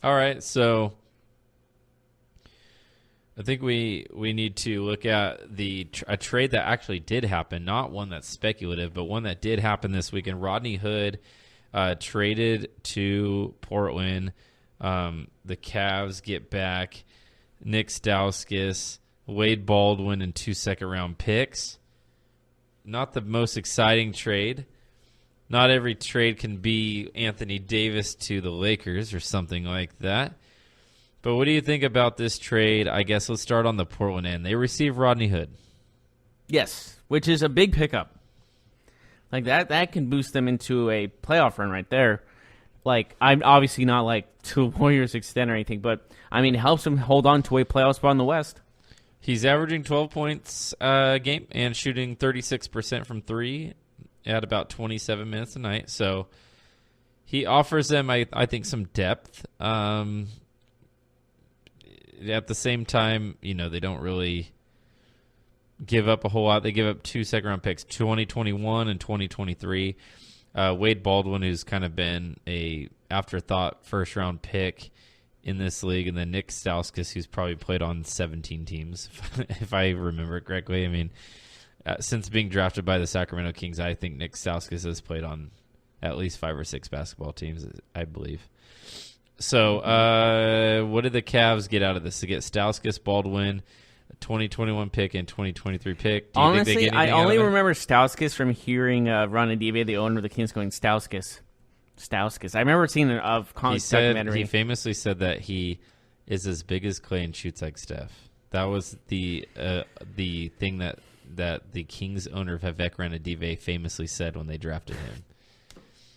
[SPEAKER 3] All right, so I think we need to look at a trade that actually did happen, not one that's speculative, but one that did happen this weekend. Rodney Hood traded to Portland. The Cavs get back Nick Stauskas, Wade Baldwin, and 2 second-round picks. Not the most exciting trade. Not every trade can be Anthony Davis to the Lakers or something like that. But what do you think about this trade? I guess let's start on the Portland end. They received Rodney Hood.
[SPEAKER 2] Yes, which is a big pickup. Like that can boost them into a playoff run right there. Like, I'm obviously not like to Warriors extent or anything, but I mean, it helps them hold on to a playoff spot in the West.
[SPEAKER 3] He's averaging 12 points a game and shooting 36% from three at about 27 minutes a night. So he offers them, I think, some depth. At the same time, you know, they don't really give up a whole lot. They give up 2 second-round picks, 2021 and 2023. Wade Baldwin, who's kind of been a afterthought first-round pick in this league, and then Nick Stauskas, who's probably played on 17 teams, if I remember it correctly. I mean, since being drafted by the Sacramento Kings, I think Nick Stauskas has played on at least 5 or 6 basketball teams, I believe. So what did the Cavs get out of this? To get Stauskas, Baldwin, 2021 pick, and 2023 pick. Do you
[SPEAKER 2] Honestly,
[SPEAKER 3] think they get
[SPEAKER 2] I
[SPEAKER 3] anything
[SPEAKER 2] only
[SPEAKER 3] out of it?
[SPEAKER 2] remember Stauskas from hearing Ron Adive, the owner of the Kings, going Stauskas. I remember seeing a documentary.
[SPEAKER 3] He famously said that he is as big as Clay and shoots like Steph. That was the thing that the Kings owner Vivek Ranadive famously said when they drafted him.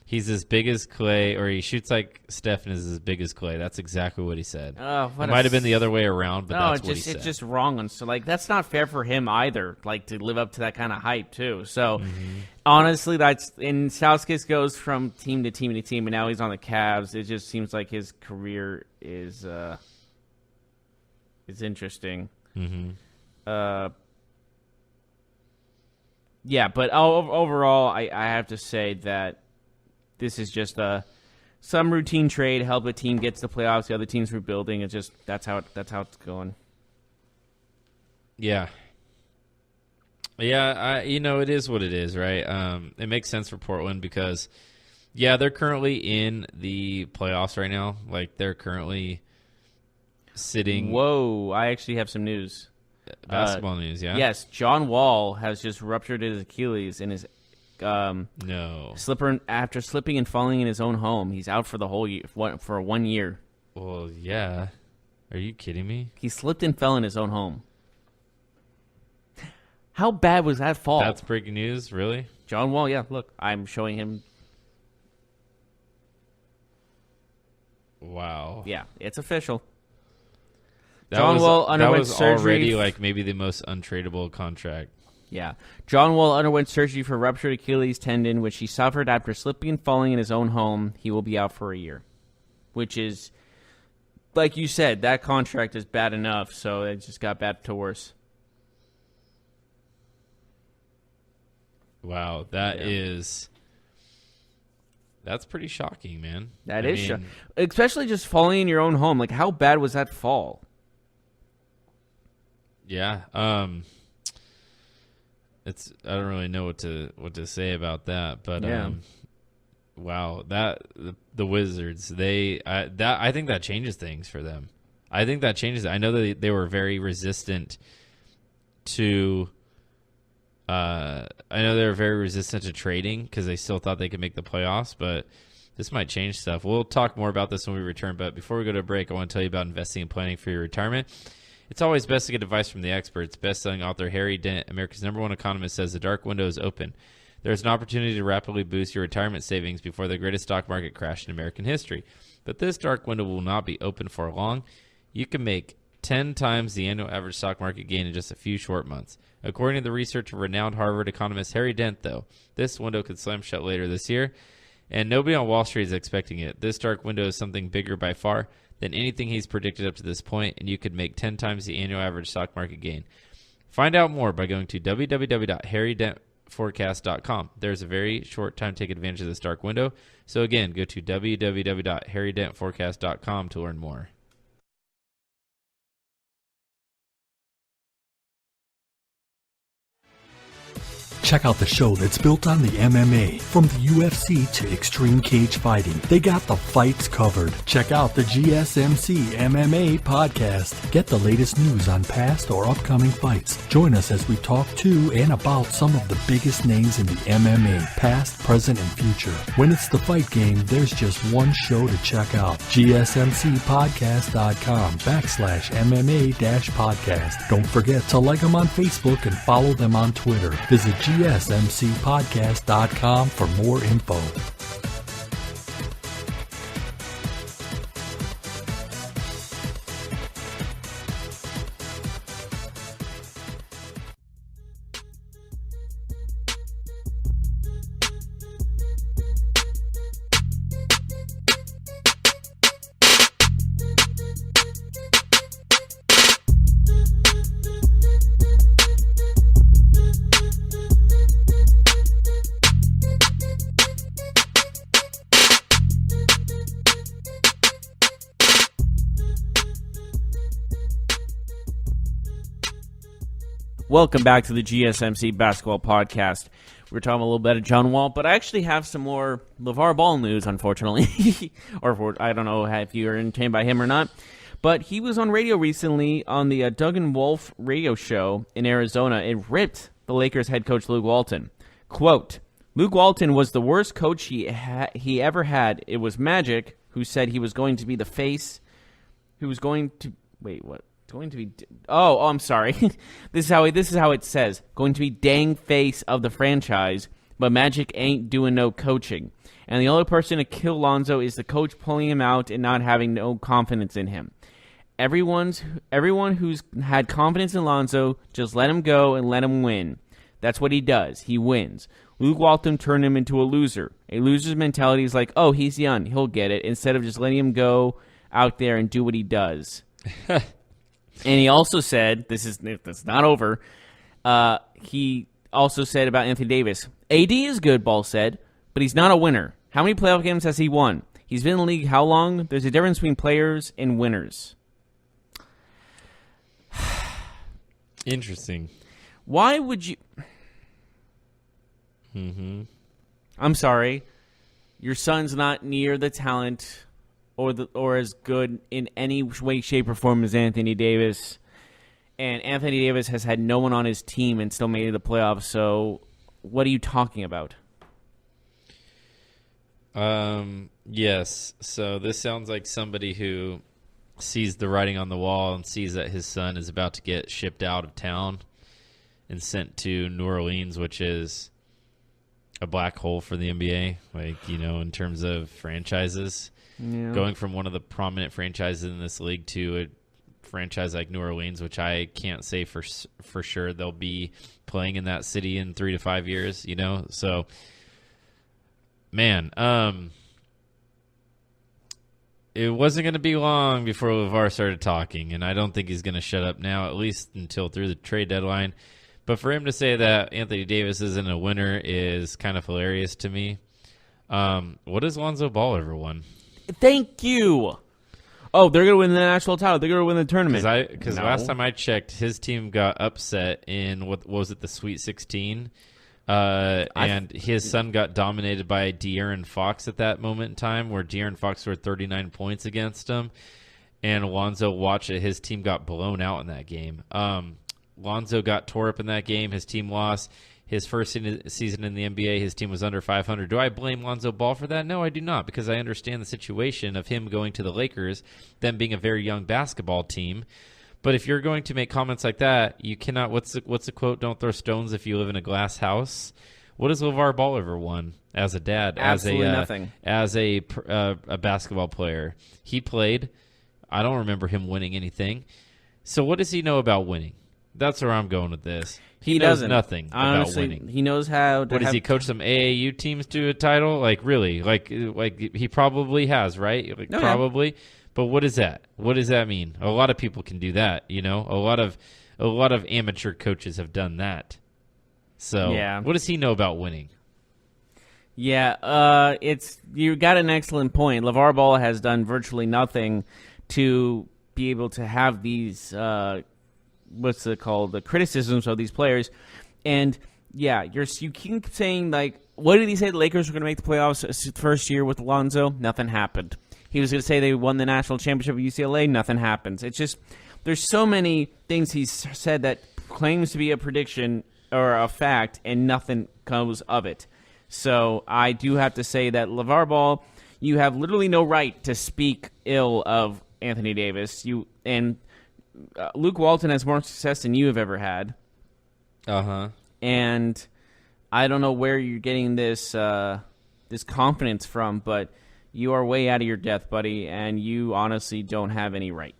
[SPEAKER 3] He's as big as Clay, or he shoots like Steph and is as big as Clay. That's exactly what he said. It might have been the other way around, but that's what he said.
[SPEAKER 2] It's just wrong. So, like, that's not fair for him either, like, to live up to that kind of hype, too. So, honestly, Stauskas goes from team to team to team, and now he's on the Cavs. It just seems like his career is interesting. Yeah, but overall, I have to say that this is just some routine trade, help a team get to the playoffs. The other team's rebuilding. It's just that's how it's going.
[SPEAKER 3] Yeah. It is what it is, right? It makes sense for Portland because, they're currently in the playoffs right now. Like, they're currently sitting.
[SPEAKER 2] Whoa! I actually have some news.
[SPEAKER 3] Basketball news, yeah.
[SPEAKER 2] Yes, John Wall has just ruptured his Achilles in his slipper after slipping and falling in his own home. He's out for the whole year, for 1 year.
[SPEAKER 3] Well, yeah. Are you kidding me?
[SPEAKER 2] He slipped and fell in his own home. How bad was that fall?
[SPEAKER 3] That's breaking news, really?
[SPEAKER 2] John Wall, yeah, look, I'm showing him.
[SPEAKER 3] Wow.
[SPEAKER 2] Yeah, it's official.
[SPEAKER 3] That
[SPEAKER 2] John
[SPEAKER 3] was,
[SPEAKER 2] Wall
[SPEAKER 3] that
[SPEAKER 2] underwent
[SPEAKER 3] was
[SPEAKER 2] surgery.
[SPEAKER 3] already like maybe the most untradeable contract.
[SPEAKER 2] Yeah. John Wall underwent surgery for ruptured Achilles tendon, which he suffered after slipping and falling in his own home. He will be out for a year, which is, like you said, that contract is bad enough, so it just got bad to worse.
[SPEAKER 3] Wow, that's pretty shocking, man.
[SPEAKER 2] That is shocking. Especially just falling in your own home. Like, how bad was that fall?
[SPEAKER 3] Yeah. It's I don't really know what to say about that, but
[SPEAKER 2] Yeah.
[SPEAKER 3] Wow, the Wizards, I think that changes things for them. I think that changes. I know that they were very resistant to trading because they still thought they could make the playoffs, but this might change stuff. We'll talk more about this when we return, but before we go to a break, I want to tell you about investing and planning for your retirement. It's always best to get advice from the experts. Best-selling author Harry Dent, America's #1 economist, says the dark window is open. There's an opportunity to rapidly boost your retirement savings before the greatest stock market crash in American history. But this dark window will not be open for long. You can make 10 times the annual average stock market gain in just a few short months. According to the research of renowned Harvard economist Harry Dent, though, this window could slam shut later this year, and nobody on Wall Street is expecting it. This dark window is something bigger by far than anything he's predicted up to this point, and you could make 10 times the annual average stock market gain. Find out more by going to www.harrydentforecast.com. There's a very short time to take advantage of this dark window. So again, go to www.harrydentforecast.com to learn more.
[SPEAKER 4] Check out the show that's built on the MMA. From the UFC to extreme cage fighting, they got the fights covered. Check out the GSMC MMA podcast. Get the latest news on past or upcoming fights. Join us as we talk to and about some of the biggest names in the MMA, past, present, and future. When it's the fight game, there's just one show to check out. GSMCpodcast.com/MMA-podcast. Don't forget to like them on Facebook and follow them on Twitter. Visit GSMCpodcast.com for more info.
[SPEAKER 2] Welcome back to the GSMC Basketball Podcast. We're talking a little bit of John Wall, but I actually have some more LeVar Ball news, unfortunately. I don't know if you're entertained by him or not. But he was on radio recently on the Doug and Wolf radio show in Arizona. It ripped the Lakers head coach Luke Walton. Quote, Luke Walton was the worst coach he ever had. It was Magic who said he was going to be the face, who was going to... Wait, what? Going to be I'm sorry. This is how it says. Going to be dang face of the franchise, but Magic ain't doing no coaching. And the only person to kill Lonzo is the coach pulling him out and not having no confidence in him. Everyone who's had confidence in Lonzo, just let him go and let him win. That's what he does. He wins. Luke Walton turned him into a loser. A loser's mentality is like, oh, he's young, he'll get it, instead of just letting him go out there and do what he does. And he also said, that's not over, he also said about Anthony Davis, AD is good, Ball said, but he's not a winner. How many playoff games has he won? He's been in the league how long? There's a difference between players and winners.
[SPEAKER 3] Interesting.
[SPEAKER 2] Why would you... I'm sorry. Your son's not near the talent or as good in any way, shape, or form as Anthony Davis. And Anthony Davis has had no one on his team and still made the playoffs. So what are you talking about?
[SPEAKER 3] Yes. So this sounds like somebody who sees the writing on the wall and sees that his son is about to get shipped out of town and sent to New Orleans, which is a black hole for the NBA, in terms of franchises.
[SPEAKER 2] Yeah.
[SPEAKER 3] Going from one of the prominent franchises in this league to a franchise like New Orleans, which I can't say for sure they'll be playing in that city in 3 to 5 years, So, man, it wasn't going to be long before LeVar started talking, and I don't think he's going to shut up now, at least until through the trade deadline. But for him to say that Anthony Davis isn't a winner is kind of hilarious to me. What has Lonzo Ball ever won?
[SPEAKER 2] Thank you. Oh, they're going to win the national title. They're going to win the tournament.
[SPEAKER 3] Because last time I checked, his team got upset in, what was it, the Sweet 16? And his son got dominated by De'Aaron Fox at that moment in time, where De'Aaron Fox scored 39 points against him. And Lonzo watched it. His team got blown out in that game. Lonzo got tore up in that game. His team lost. His first season in the NBA, his team was under 500. Do I blame Lonzo Ball for that? No, I do not, because I understand the situation of him going to the Lakers, them being a very young basketball team. But if you're going to make comments like that, you cannot. What's the quote? Don't throw stones if you live in a glass house. What has LeVar Ball ever won as a dad?
[SPEAKER 2] Absolutely nothing.
[SPEAKER 3] As a basketball player, he played. I don't remember him winning anything. So what does he know about winning? That's where I'm going with this. He knows nothing about winning.
[SPEAKER 2] He knows how to.
[SPEAKER 3] What does he coach some AAU teams to a title? Really? Like he probably has, right? Probably. Yeah. But what is that? What does that mean? A lot of people can do that. A lot of amateur coaches have done that. So
[SPEAKER 2] yeah.
[SPEAKER 3] What does he know about winning?
[SPEAKER 2] Yeah, you got an excellent point. LeVar Ball has done virtually nothing to be able to have these. What's it called? The criticisms of these players, and yeah, you keep saying what did he say? The Lakers were going to make the playoffs first year with Lonzo. Nothing happened. He was going to say they won the national championship at UCLA. Nothing happens. It's just there's so many things he's said that claims to be a prediction or a fact, and nothing comes of it. So I do have to say that LeVar Ball, you have literally no right to speak ill of Anthony Davis. Luke Walton has more success than you have ever had. And I don't know where you're getting this confidence from, but you are way out of your depth, buddy, and you honestly don't have any right.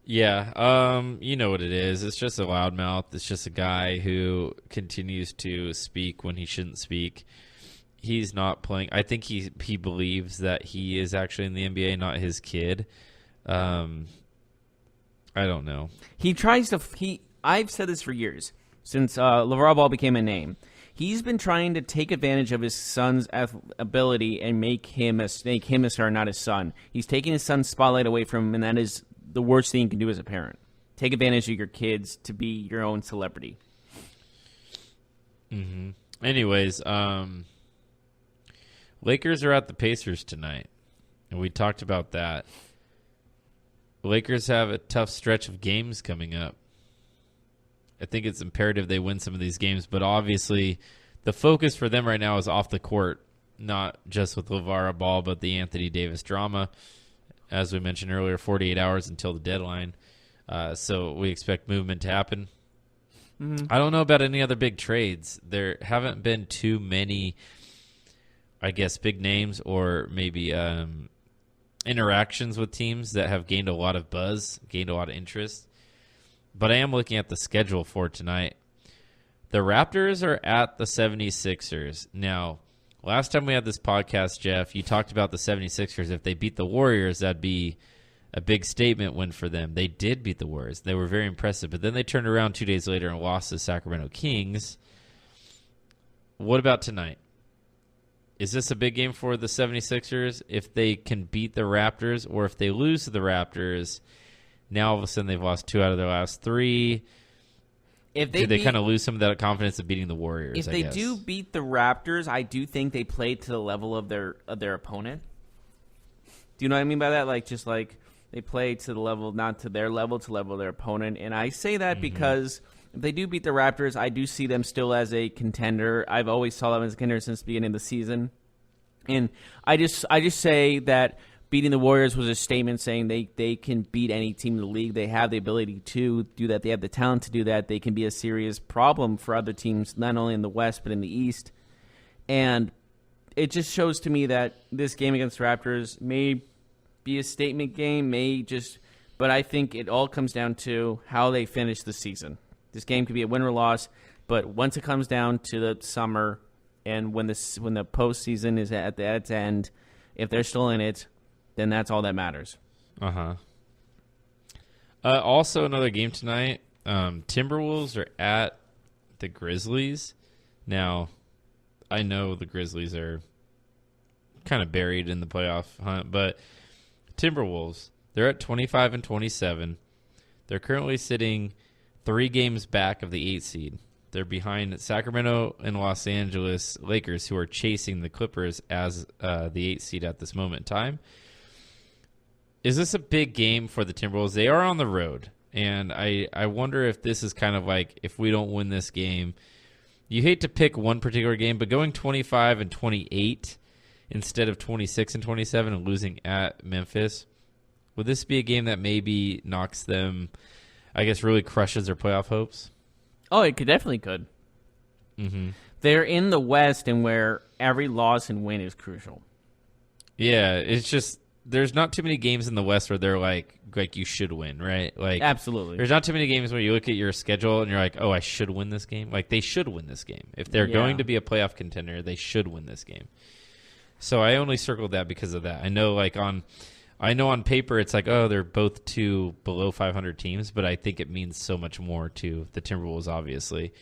[SPEAKER 3] Yeah, you know what it is. It's just a loudmouth. It's just a guy who continues to speak when he shouldn't speak. He's not playing. I think he believes that he is actually in the NBA, not his kid. I don't know. He tries to.
[SPEAKER 2] I've said this for years since LeVar Ball became a name. He's been trying to take advantage of his son's ability and make him a star, not his son. He's taking his son's spotlight away from him, and that is the worst thing you can do as a parent. Take advantage of your kids to be your own celebrity.
[SPEAKER 3] Mm-hmm. Anyways, Lakers are at the Pacers tonight, and we talked about that. Lakers have a tough stretch of games coming up. I think it's imperative they win some of these games, but obviously the focus for them right now is off the court, not just with LeVar Ball, but the Anthony Davis drama. As we mentioned earlier, 48 hours until the deadline, so we expect movement to happen. Mm-hmm. I don't know about any other big trades. There haven't been too many, I guess, big names or maybe interactions with teams that have gained a lot of buzz, gained a lot of interest. But I am looking at the schedule for tonight. The Raptors are at the 76ers. Now, last time we had this podcast, Jeff, you talked about the 76ers. If they beat the Warriors, that'd be a big statement win for them. They did beat the Warriors. They were very impressive. But then they turned around 2 days later and lost to the Sacramento Kings. What about tonight? Is this a big game for the 76ers? If they can beat the Raptors, or if they lose to the Raptors, now all of a sudden they've lost 2 out of their last 3. Do they kind of lose some of that confidence of beating the Warriors?
[SPEAKER 2] If they do beat the Raptors, I do think they play to the level of their opponent. Do you know what I mean by that? They play to the level, not to their level, to level of their opponent. And I say that because if they do beat the Raptors, I do see them still as a contender. I've always saw them as a contender since the beginning of the season. And I just say that beating the Warriors was a statement saying they can beat any team in the league. They have the ability to do that. They have the talent to do that. They can be a serious problem for other teams, not only in the West but in the East. And it just shows to me that this game against the Raptors may be a statement game, but I think it all comes down to how they finish the season. This game could be a win or loss, but once it comes down to the summer and when the postseason is at its end, if they're still in it, then that's all that matters.
[SPEAKER 3] Also, another game tonight. Timberwolves are at the Grizzlies. Now, I know the Grizzlies are kind of buried in the playoff hunt, but Timberwolves, they're at 25-27. They're currently sitting 3 games back of the 8th seed. They're behind Sacramento and Los Angeles Lakers, who are chasing the Clippers as the 8th seed at this moment in time. Is this a big game for the Timberwolves? They are on the road, and I wonder if this is kind of like, if we don't win this game, you hate to pick one particular game, but going 25-28 instead of 26-27 and losing at Memphis, would this be a game that maybe knocks them, I guess, really crushes their playoff hopes?
[SPEAKER 2] Oh, it definitely could.
[SPEAKER 3] Mm-hmm.
[SPEAKER 2] They're in the West, and where every loss and win is crucial.
[SPEAKER 3] Yeah, it's just there's not too many games in the West where they're like you should win, right? Like,
[SPEAKER 2] absolutely.
[SPEAKER 3] There's not too many games where you look at your schedule and you're like, oh, I should win this game. Like, they should win this game. If they're going to be a playoff contender, they should win this game. So I only circled that because of that. I know on paper it's like, oh, they're both 2 below 500 teams, but I think it means so much more to the Timberwolves, obviously.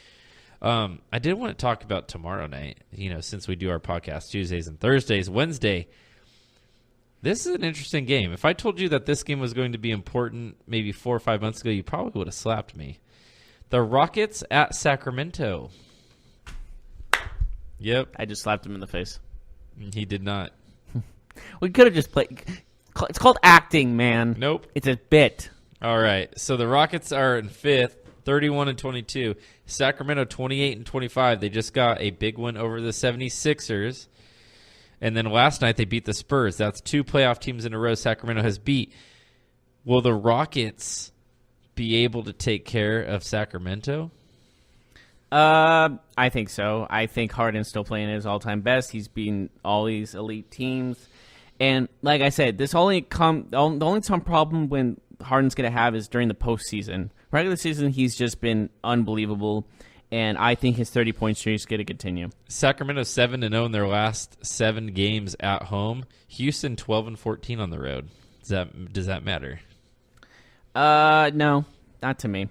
[SPEAKER 3] I did want to talk about tomorrow night, since we do our podcast Tuesdays and Thursdays. Wednesday, this is an interesting game. If I told you that this game was going to be important maybe 4 or 5 months ago, you probably would have slapped me. The Rockets at Sacramento. Yep.
[SPEAKER 2] I just slapped him in the face.
[SPEAKER 3] He did not.
[SPEAKER 2] We could have just played. It's called acting, man.
[SPEAKER 3] Nope.
[SPEAKER 2] It's a bit.
[SPEAKER 3] All right. So the Rockets are in 5th, 31-22. Sacramento 28-25. They just got a big win over the 76ers. And then last night they beat the Spurs. That's 2 playoff teams in a row Sacramento has beat. Will the Rockets be able to take care of Sacramento?
[SPEAKER 2] I think so. I think Harden's still playing at his all-time best. He's beaten all these elite teams. And like I said, the only problem when Harden's going to have is during the postseason. Regular season, he's just been unbelievable, and I think his 30-point streak is going to continue.
[SPEAKER 3] Sacramento 7-0 in their last 7 games at home. Houston 12-14 on the road. Does that matter?
[SPEAKER 2] No, not to me.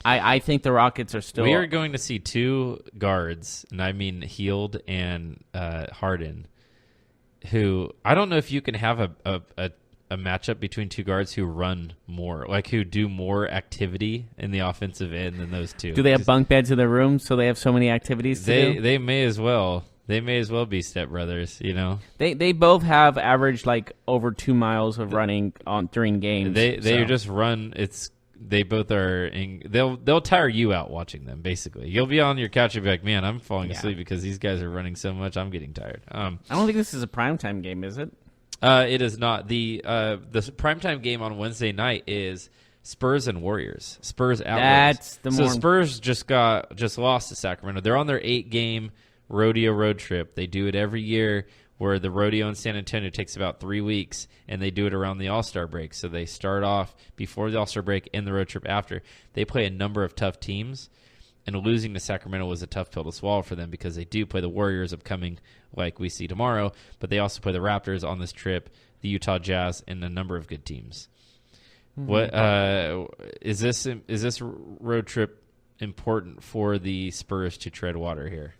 [SPEAKER 2] I think the Rockets are still.
[SPEAKER 3] We are going to see 2 guards, and I mean Hield and Harden, who I don't know if you can have a matchup between 2 guards who run more, like who do more activity in the offensive end than those 2.
[SPEAKER 2] Do they have bunk beds in their rooms so they have so many activities to do?
[SPEAKER 3] They may as well. They may as well be stepbrothers,
[SPEAKER 2] They both have averaged like over 2 miles of running during games.
[SPEAKER 3] They just run. They both are. They'll tire you out watching them. Basically, you'll be on your couch and be like, "Man, I'm falling asleep because these guys are running so much. I'm getting tired." I
[SPEAKER 2] don't think this is a primetime game, is it?
[SPEAKER 3] It is not. The primetime game on Wednesday night is Spurs and Warriors. Spurs at
[SPEAKER 2] That's
[SPEAKER 3] Warriors. So Spurs just lost to Sacramento. They're on their 8-game rodeo road trip. They do it every year, where the rodeo in San Antonio takes about 3 weeks, and they do it around the All-Star break. So they start off before the All-Star break and the road trip after. They play a number of tough teams, and losing to Sacramento was a tough pill to swallow for them because they do play the Warriors upcoming, like we see tomorrow, but they also play the Raptors on this trip, the Utah Jazz, and a number of good teams. Mm-hmm. What is this road trip important for the Spurs to tread water here?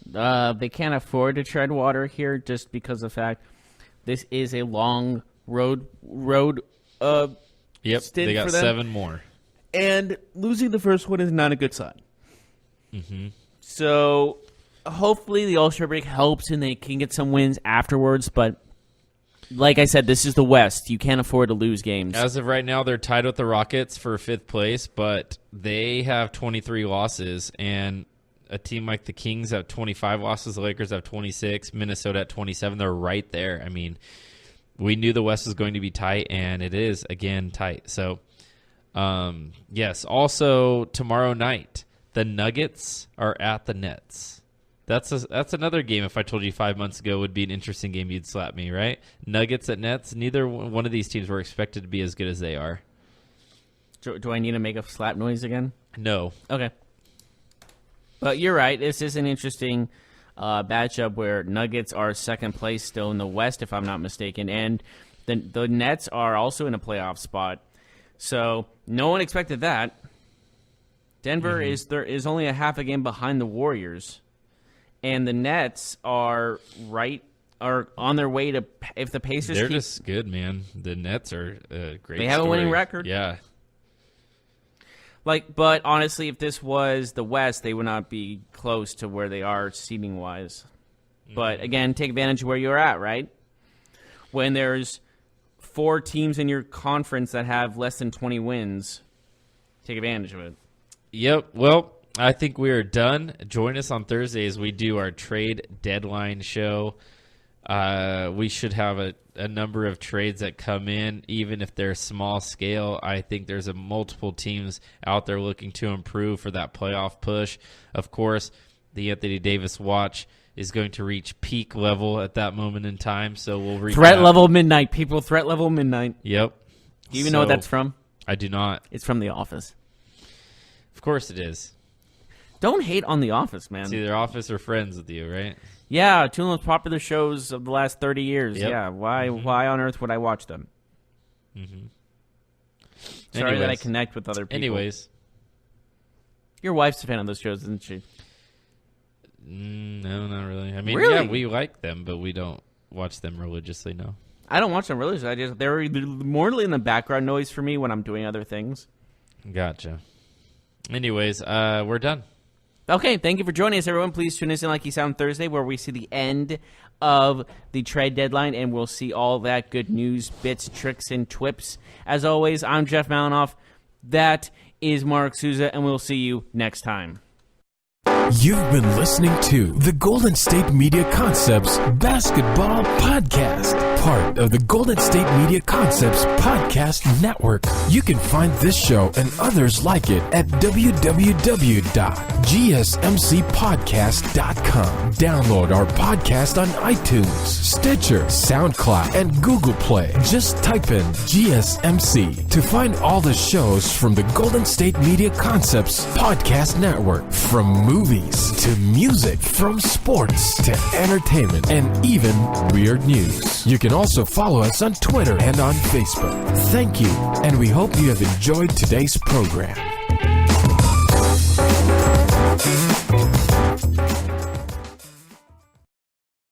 [SPEAKER 2] They can't afford to tread water here just because of the fact this is a long road
[SPEAKER 3] Yep,
[SPEAKER 2] stint
[SPEAKER 3] they got
[SPEAKER 2] for them.
[SPEAKER 3] 7 more.
[SPEAKER 2] And losing the first one is not a good sign.
[SPEAKER 3] Mm-hmm.
[SPEAKER 2] So hopefully the All-Star break helps and they can get some wins afterwards. But like I said, this is the West. You can't afford to lose games.
[SPEAKER 3] As of right now, they're tied with the Rockets for 5th place, but they have 23 losses. And a team like the Kings have 25 losses. The Lakers have 26. Minnesota at 27. They're right there. I mean, we knew the West was going to be tight, and it is, again, tight. So, yes. Also, tomorrow night, the Nuggets are at the Nets. That's another game, if I told you 5 months ago, would be an interesting game, you'd slap me, right? Nuggets at Nets. Neither one of these teams were expected to be as good as they are.
[SPEAKER 2] Do I need to make a slap noise again?
[SPEAKER 3] No.
[SPEAKER 2] Okay. But you're right. This is an interesting matchup where Nuggets are second place still in the West, if I'm not mistaken, and the Nets are also in a playoff spot. So no one expected that. Denver is only a half a game behind the Warriors, and the Nets are on their way to, if the Pacers
[SPEAKER 3] They're just good, man. The Nets are a great
[SPEAKER 2] They have
[SPEAKER 3] story.
[SPEAKER 2] a winning record.
[SPEAKER 3] Yeah.
[SPEAKER 2] But honestly, if this was the West, they would not be close to where they are seeding wise. But again, take advantage of where you're at, right? When there's 4 teams in your conference that have less than 20 wins, take advantage of it.
[SPEAKER 3] Yep. Well, I think we are done. Join us on Thursday as we do our trade deadline show. We should have a number of trades that come in, even if they're small scale. I think there's multiple teams out there looking to improve for that playoff push. Of course, the Anthony Davis watch is going to reach peak level at that moment in time, so we'll reach
[SPEAKER 2] Threat level midnight, people. Threat level midnight.
[SPEAKER 3] Yep.
[SPEAKER 2] Do you even know what that's from?
[SPEAKER 3] I do not.
[SPEAKER 2] It's from The Office.
[SPEAKER 3] Of course it is.
[SPEAKER 2] Don't hate on The Office, man.
[SPEAKER 3] It's either Office or Friends with you, right?
[SPEAKER 2] Yeah, two of the most popular shows of the last 30 years.
[SPEAKER 3] Yep.
[SPEAKER 2] Yeah, why on earth would I watch them? Sorry that I connect with other people.
[SPEAKER 3] Anyways.
[SPEAKER 2] Your wife's a fan of those shows, isn't she?
[SPEAKER 3] No, not really. I mean,
[SPEAKER 2] Really?
[SPEAKER 3] yeah, we like them, but we don't watch them religiously, no.
[SPEAKER 2] I don't watch them religiously. They're more in the background noise for me when I'm doing other things.
[SPEAKER 3] Gotcha. Anyways, we're done.
[SPEAKER 2] Okay, thank you for joining us, everyone. Please tune us in like you sound Thursday, where we see the end of the trade deadline, and we'll see all that good news, bits, tricks, and twips. As always, I'm Jeff Malinoff. That is Mark Souza, and we'll see you next time.
[SPEAKER 1] You've been listening to the Golden State Media Concepts Basketball Podcast, part of the Golden State Media Concepts Podcast Network. You can find this show and others like it at www.gsmcpodcast.com. Download our podcast on iTunes, Stitcher, SoundCloud, and Google Play. Just type in GSMC to find all the shows from the Golden State Media Concepts Podcast Network, from movies to music, from sports to entertainment, and even weird news. You can also follow us on Twitter and on Facebook. Thank you, and we hope you have enjoyed today's program.